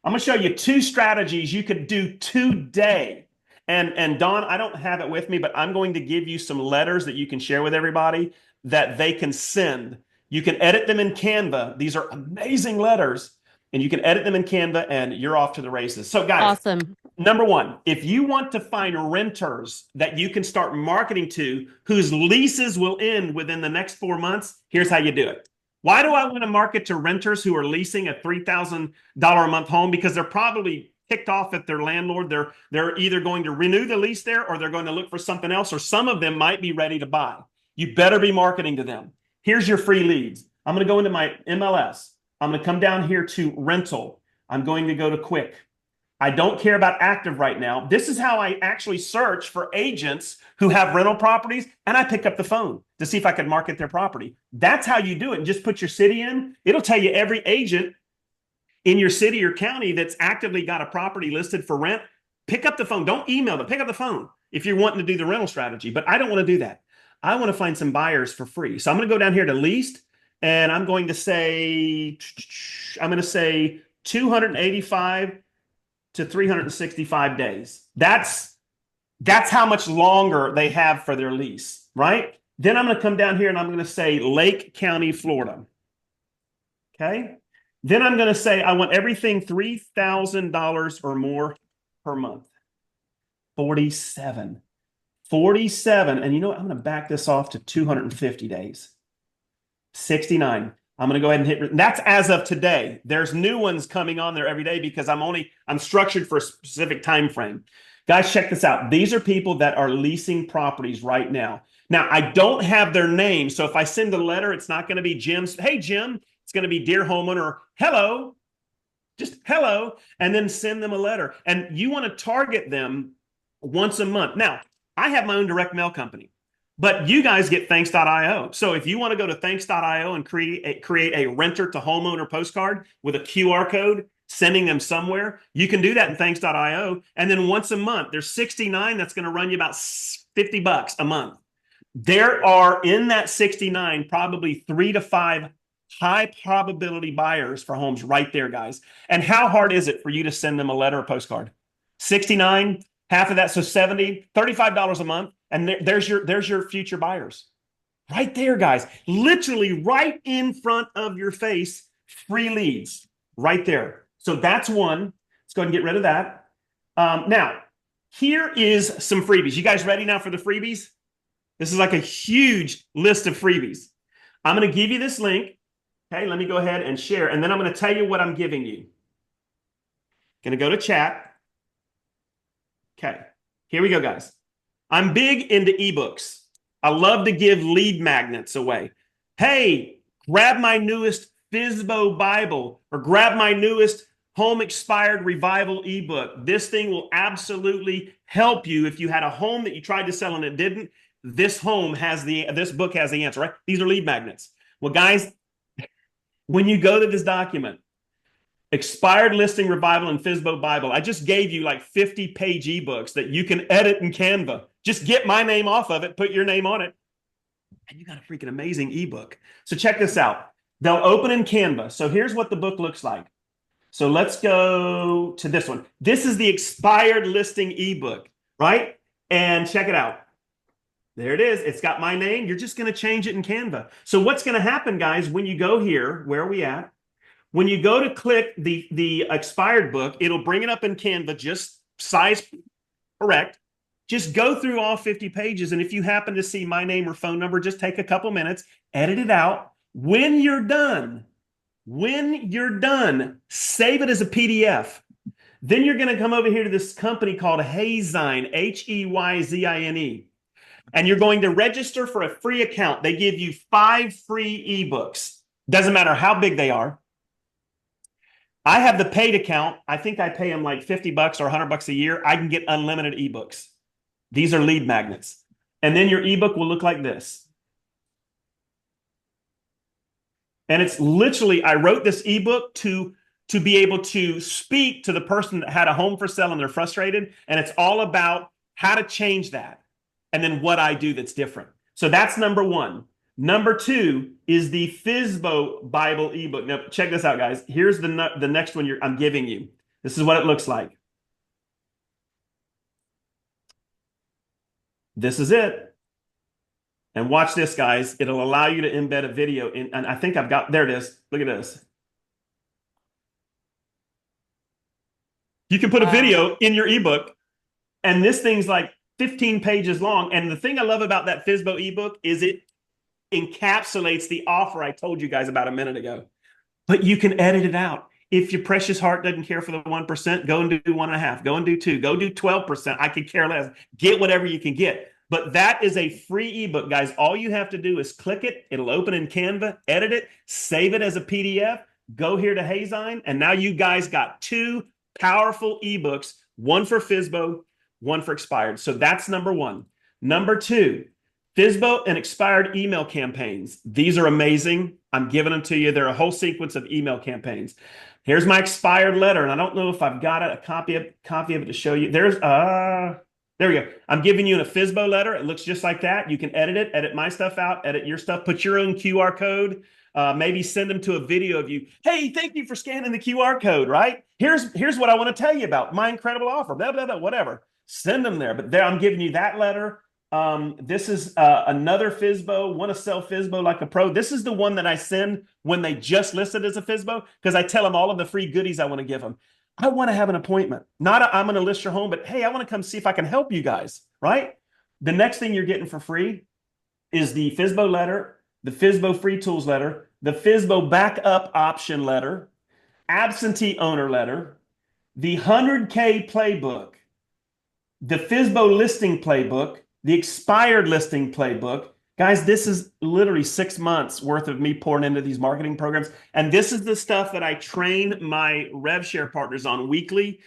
[SPEAKER 2] I'm going to show you 2 strategies you could do today. And Dawn, I don't have it with me, but I'm going to give you some letters that you can share with everybody that they can send. You can edit them in Canva. These are amazing letters. And you can edit them in Canva and you're off to the races. So guys,
[SPEAKER 1] Awesome.
[SPEAKER 2] number 1, if you want to find renters that you can start marketing to whose leases will end within the next 4 months, here's how you do it. Why do I want to market to renters who are leasing a $3,000 a month home? Because they're probably ticked off at their landlord. They're either going to renew the lease there or they're going to look for something else, or some of them might be ready to buy. You better be marketing to them. Here's your free leads. I'm going to go into my MLS. I'm going to come down here to rental. I'm going to go to quick. I don't care about active right now. This is how I actually search for agents who have rental properties, and I pick up the phone to see if I can market their property. That's how you do it. And just put your city in. It'll tell you every agent in your city or county that's actively got a property listed for rent. Pick up the phone. Don't email them. Pick up the phone if you're wanting to do the rental strategy. But I don't want to do that. I want to find some buyers for free. So I'm going to go down here to leased, and I'm going to say 285 to 365 days. That's how much longer they have for their lease, right? Then I'm going to come down here and I'm going to say Lake County, Florida. Okay. Then I'm going to say I want everything $3,000 or more per month. 47. And you know what? I'm going to back this off to 250 days. 69. I'm going to go ahead and hit. That's as of today. There's new ones coming on there every day because I'm structured for a specific time frame. Guys, check this out. These are people that are leasing properties right now. Now, I don't have their name. So if I send a letter, it's not going to be Jim's. Hey, Jim. It's going to be dear homeowner. Hello. Just hello. And then send them a letter. And you want to target them once a month. Now, I have my own direct mail company. But you guys get thanks.io. So if you want to go to thanks.io and create a renter to homeowner postcard with a QR code, sending them somewhere, you can do that in thanks.io. And then once a month, there's 69. That's going to run you about $50 a month. There are in that 69, probably 3 to 5 high probability buyers for homes right there, guys. And how hard is it for you to send them a letter or postcard? 69, half of that. So 70, $35 a month. And there's your future buyers right there, guys. Literally right in front of your face, free leads right there. So that's one. Let's go ahead and get rid of that. Now, here is some freebies. You guys ready now for the freebies? This is like a huge list of freebies. I'm going to give you this link. Okay, let me go ahead and share. And then I'm going to tell you what I'm giving you. Going to go to chat. Okay, here we go, guys. I'm big into ebooks. I love to give lead magnets away. Hey, grab my newest FSBO Bible or grab my newest Home Expired Revival ebook. This thing will absolutely help you if you had a home that you tried to sell and it didn't. this book has the answer, right? These are lead magnets. Well, guys, when you go to this document, Expired Listing Revival and FSBO Bible, I just gave you like 50-page ebooks that you can edit in Canva. Just get my name off of it, put your name on it, and you got a freaking amazing ebook. So check this out. They'll open in Canva. So here's what the book looks like. So let's go to this one. This is the expired listing ebook, right? And check it out. There it is. It's got my name. You're just going to change it in Canva. So what's going to happen, guys, when you go here, where are we at? When you go to click the expired book, it'll bring it up in Canva, just size correct. Just go through all 50 pages. And if you happen to see my name or phone number, just take a couple minutes, edit it out. When you're done, save it as a PDF. Then you're going to come over here to this company called Hayzine, Heyzine, and you're going to register for a free account. They give you 5 free ebooks. Doesn't matter how big they are. I have the paid account. I think I pay them like $50 or $100 a year. I can get unlimited ebooks. These are lead magnets. And then your ebook will look like this. And it's literally, I wrote this ebook to be able to speak to the person that had a home for sale and they're frustrated. And it's all about how to change that. And then what I do that's different. So that's number one. Number two is the FSBO Bible ebook. Now, check this out, guys. Here's the next one I'm giving you. This is what it looks like. This is it. And watch this, guys. It'll allow you to embed a video in, and I think I've got, there it is. Look at this. You can put a video in your ebook, and this thing's like 15 pages long. And the thing I love about that FSBO ebook is it encapsulates the offer I told you guys about a minute ago. But you can edit it out. If your precious heart doesn't care for the 1%, go and do 1.5. Go and do 2. Go do 12%. I could care less. Get whatever you can get. But that is a free ebook, guys. All you have to do is click it. It'll open in Canva, edit it, save it as a PDF, go here to Hayzine, and now you guys got 2 powerful ebooks, one for FSBO, one for expired. So that's number one. Number two, FSBO and expired email campaigns. These are amazing. I'm giving them to you. They're a whole sequence of email campaigns. Here's my expired letter, and I don't know if I've got a copy of it to show you. There we go. I'm giving you a FSBO letter. It looks just like that. You can edit it, edit my stuff out, edit your stuff, put your own QR code, maybe send them to a video of you. Hey, thank you for scanning the QR code, right? Here's what I want to tell you about my incredible offer, blah, blah, blah, whatever. Send them there. But there, I'm giving you that letter. This is another FSBO, want to sell FSBO like a pro. This is the one that I send when they just listed as a FSBO, because I tell them all of the free goodies I want to give them. I want to have an appointment. Not I'm going to list your home, but hey, I want to come see if I can help you guys, right? The next thing you're getting for free is the FSBO letter, the FSBO free tools letter, the FSBO backup option letter, absentee owner letter, the 100K playbook, the FSBO listing playbook, the expired listing playbook. Guys, this is literally 6 months worth of me pouring into these marketing programs. And this is the stuff that I train my RevShare partners on weekly.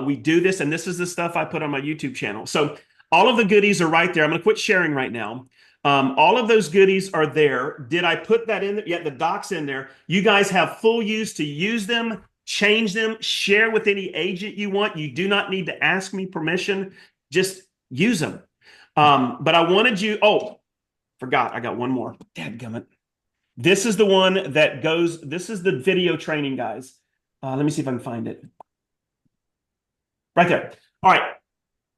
[SPEAKER 2] We do this, and this is the stuff I put on my YouTube channel. So all of the goodies are right there. I'm going to quit sharing right now. All of those goodies are there. Did I put that in there? Yeah, the doc's in there. You guys have full use to use them, change them, share with any agent you want. You do not need to ask me permission. Just use them. But I wanted you, forgot, I got one more. Dadgummit. This is the one that goes, this is the video training, guys. Let me see if I can find it. Right there. All right.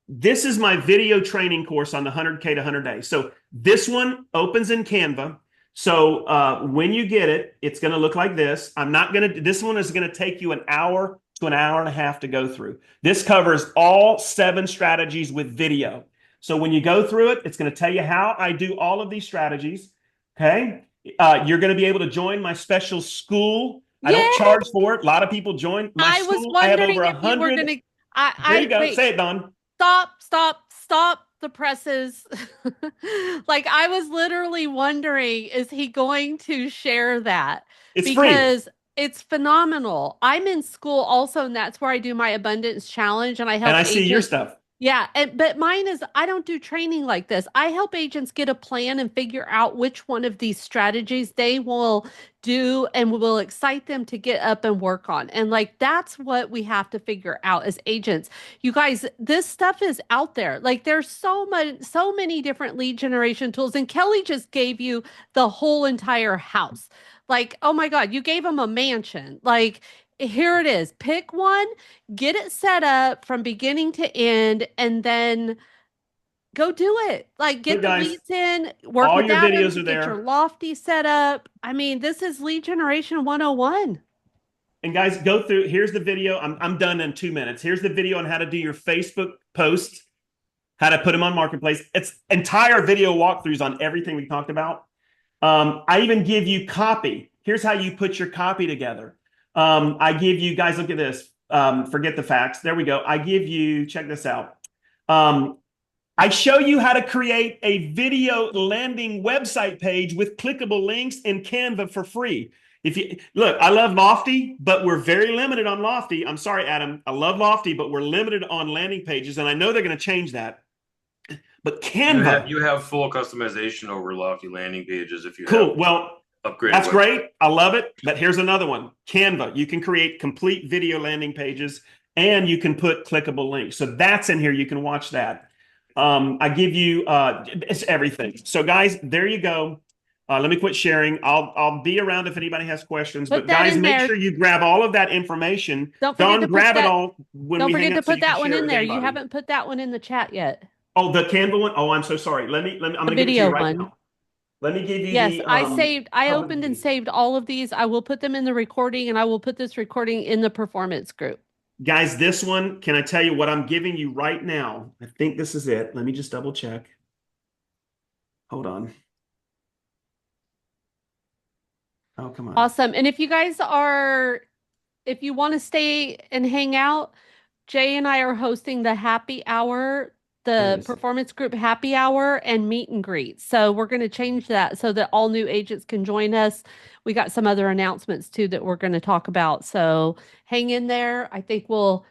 [SPEAKER 2] This is my video training course on the 100K to 100 days. So this one opens in Canva. So when you get it, it's going to look like this. This one is going to take you an hour to an hour and a half to go through. This covers all 7 strategies with video. So when you go through it, it's going to tell you how I do all of these strategies. Okay. You're going to be able to join my special school. I don't charge for it. A lot of people join my school.
[SPEAKER 1] Was wondering,
[SPEAKER 2] I have over 100.
[SPEAKER 1] if you were going to.
[SPEAKER 2] There you go. Wait. Say it, Don.
[SPEAKER 1] Stop the presses. Like, I was literally wondering, is he going to share that?
[SPEAKER 2] It's
[SPEAKER 1] because
[SPEAKER 2] free.
[SPEAKER 1] It's phenomenal. I'm in school also, and that's where I do my abundance challenge, and I help.
[SPEAKER 2] And I see your stuff.
[SPEAKER 1] Yeah, but mine is I don't do training like this. I help agents get a plan and figure out which one of these strategies they will do and will excite them to get up and work on. And like that's what we have to figure out as agents. You guys, this stuff is out there. Like there's so many different lead generation tools and Kelly just gave you the whole entire house. Like, oh my God, you gave them a mansion. Like here it is. Pick one, get it set up from beginning to end, and then go do it. Like get
[SPEAKER 2] Look,
[SPEAKER 1] the
[SPEAKER 2] guys,
[SPEAKER 1] leads in, work
[SPEAKER 2] all
[SPEAKER 1] with
[SPEAKER 2] your
[SPEAKER 1] Adam
[SPEAKER 2] videos
[SPEAKER 1] to
[SPEAKER 2] are
[SPEAKER 1] get your
[SPEAKER 2] there.
[SPEAKER 1] lofty set up. I mean, this is lead generation 101.
[SPEAKER 2] And guys, go through. Here's the video. I'm done in 2 minutes. Here's the video on how to do your Facebook posts, how to put them on Marketplace. It's entire video walkthroughs on everything we talked about. I even give you copy. Here's how you put your copy together. I give you guys, look at this. Forget the facts. There we go. I give you, check this out. Um, I show you how to create a video landing website page with clickable links in Canva for free. If you look, I love Lofty, but we're very limited on Lofty. I'm sorry, Adam. I love Lofty, but we're limited on landing pages, and I know they're going to change that. But Canva,
[SPEAKER 3] You have full customization over Lofty landing pages if you have
[SPEAKER 2] cool. Well,
[SPEAKER 3] upgraded
[SPEAKER 2] that's
[SPEAKER 3] web.
[SPEAKER 2] great. I love it. But here's another one. Canva. You can create complete video landing pages and you can put clickable links. So that's in here. You can watch that. I give you it's everything. So guys, there you go. Let me quit sharing. I'll be around if anybody has questions.
[SPEAKER 1] Put
[SPEAKER 2] But
[SPEAKER 1] that
[SPEAKER 2] guys,
[SPEAKER 1] in
[SPEAKER 2] make
[SPEAKER 1] there.
[SPEAKER 2] sure you grab all of that information.
[SPEAKER 1] Don't forget
[SPEAKER 2] Don,
[SPEAKER 1] to put
[SPEAKER 2] grab it
[SPEAKER 1] that.
[SPEAKER 2] all when
[SPEAKER 1] Don't
[SPEAKER 2] we hang
[SPEAKER 1] forget to
[SPEAKER 2] up so
[SPEAKER 1] put
[SPEAKER 2] you can
[SPEAKER 1] that one
[SPEAKER 2] share it
[SPEAKER 1] in
[SPEAKER 2] with
[SPEAKER 1] there. You
[SPEAKER 2] anybody.
[SPEAKER 1] haven't put that one in the chat yet.
[SPEAKER 2] Oh, the Canva one. Oh, I'm so sorry. I'm
[SPEAKER 1] The
[SPEAKER 2] going to give it to you
[SPEAKER 1] video
[SPEAKER 2] right
[SPEAKER 1] one.
[SPEAKER 2] now. Let me give you
[SPEAKER 1] Yes,
[SPEAKER 2] the
[SPEAKER 1] I
[SPEAKER 2] public
[SPEAKER 1] opened and
[SPEAKER 2] view.
[SPEAKER 1] saved all of these. I will put them in the recording and I will put this recording in the performance group.
[SPEAKER 2] Guys, this one, can I tell you what I'm giving you right now? I think this is it. Let me just double check. Hold on. Oh, come on.
[SPEAKER 1] Awesome. And if you want to stay and hang out, Jay and I are hosting the happy hour,
[SPEAKER 2] There it
[SPEAKER 1] the
[SPEAKER 2] is.
[SPEAKER 1] performance group happy hour and meet and greet. So we're going to change that so that all new agents can join us. We got some other announcements too that we're going to talk about. So hang in there. I think we'll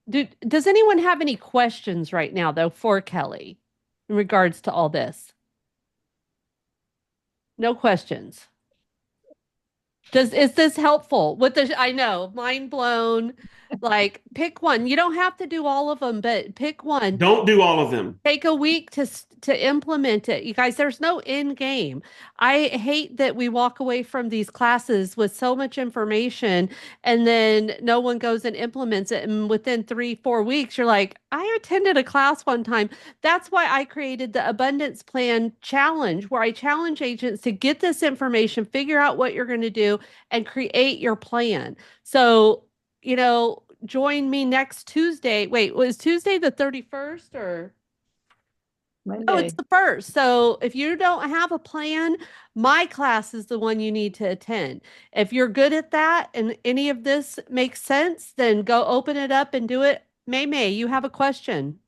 [SPEAKER 1] do. Does anyone have any questions right now though for Kelly in regards to all this? No questions. Is this helpful? I know, mind blown. Like pick one. You don't have to do all of them, but pick one.
[SPEAKER 2] Don't do all of them.
[SPEAKER 1] Take a week to implement it. You guys, there's no end game. I hate that we walk away from these classes with so much information and then no one goes and implements it. And within 3, 4 weeks, you're like, I attended a class one time. That's why I created the Abundance Plan Challenge, where I challenge agents to get this information, figure out what you're going to do, and create your plan. So, join me next Tuesday. Wait, was Tuesday the 31st or? No, it's
[SPEAKER 4] Monday.
[SPEAKER 1] the first. So if you don't have a plan, my class is the one you need to attend. If you're good at that and any of this makes sense, then go open it up and do it. May, you have a question.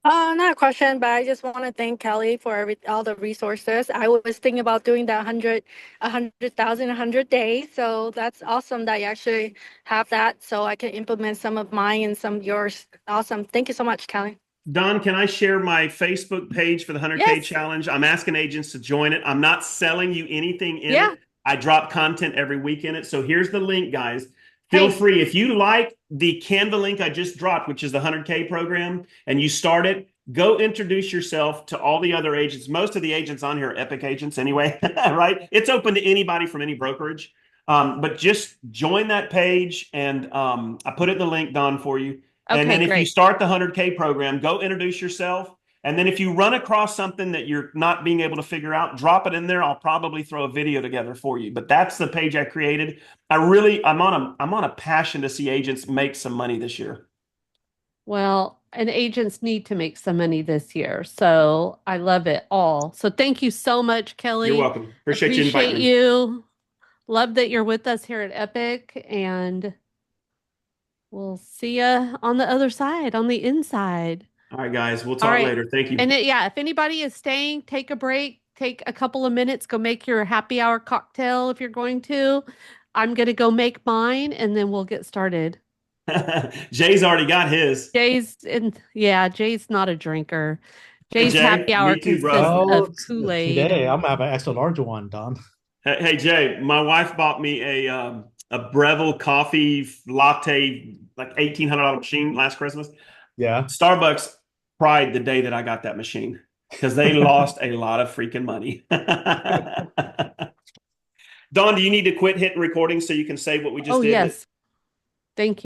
[SPEAKER 4] Not a question, but I just want to thank Kelly for all the resources. I was thinking about doing that 100,000, 100 days. So that's awesome that you actually have that. So I can implement some of mine and some of yours. Awesome. Thank you so much, Kelly.
[SPEAKER 2] Don, can I share my Facebook page for the 100K
[SPEAKER 1] Yes.
[SPEAKER 2] challenge? I'm asking agents to join it. I'm not selling you anything in
[SPEAKER 1] Yeah.
[SPEAKER 2] it. I drop content every week in it. So here's the link, guys. Feel
[SPEAKER 1] Hey.
[SPEAKER 2] free. If you like the Canva link I just dropped, which is the 100K program, and you start it, go introduce yourself to all the other agents. Most of the agents on here are Epic agents anyway, right? It's open to anybody from any brokerage. But just join that page, and I put it in the link, Don, for you. And
[SPEAKER 1] Okay,
[SPEAKER 2] then if you
[SPEAKER 1] great.
[SPEAKER 2] start the 100K program, go introduce yourself. And then if you run across something that you're not being able to figure out, drop it in there. I'll probably throw a video together for you. But that's the page I created. I'm on a passion to see agents make some money this year.
[SPEAKER 1] Well, and agents need to make some money this year. So I love it all. So thank you so much,
[SPEAKER 2] You're
[SPEAKER 1] Kelly.
[SPEAKER 2] welcome. Appreciate you
[SPEAKER 1] Appreciate
[SPEAKER 2] inviting me.
[SPEAKER 1] you. Love that you're with us here at Epic, and we'll see you on the other side, on the inside.
[SPEAKER 2] All right, guys. We'll
[SPEAKER 1] All
[SPEAKER 2] talk
[SPEAKER 1] right.
[SPEAKER 2] later. Thank you.
[SPEAKER 1] And yeah, if anybody is staying, take a break, take a couple of minutes, go make your happy hour cocktail if you're going to. I'm going to go make mine and then we'll get started.
[SPEAKER 2] Jay's already got his.
[SPEAKER 1] Jay's not a drinker.
[SPEAKER 2] Hey,
[SPEAKER 1] Jay's
[SPEAKER 2] Jay,
[SPEAKER 1] happy hour
[SPEAKER 2] me too, bro.
[SPEAKER 1] consists
[SPEAKER 5] Well,
[SPEAKER 1] of Kool-Aid.
[SPEAKER 5] today I'm gonna have an extra large one, Don.
[SPEAKER 2] Hey, Jay, my wife bought me a Breville coffee latte, like $1,800 machine last Christmas.
[SPEAKER 5] Yeah.
[SPEAKER 2] Starbucks cried the day that I got that machine because they lost a lot of freaking money. Don, do you need to quit hitting recording so you can say what we
[SPEAKER 1] Oh,
[SPEAKER 2] just did?
[SPEAKER 1] yes. Thank you.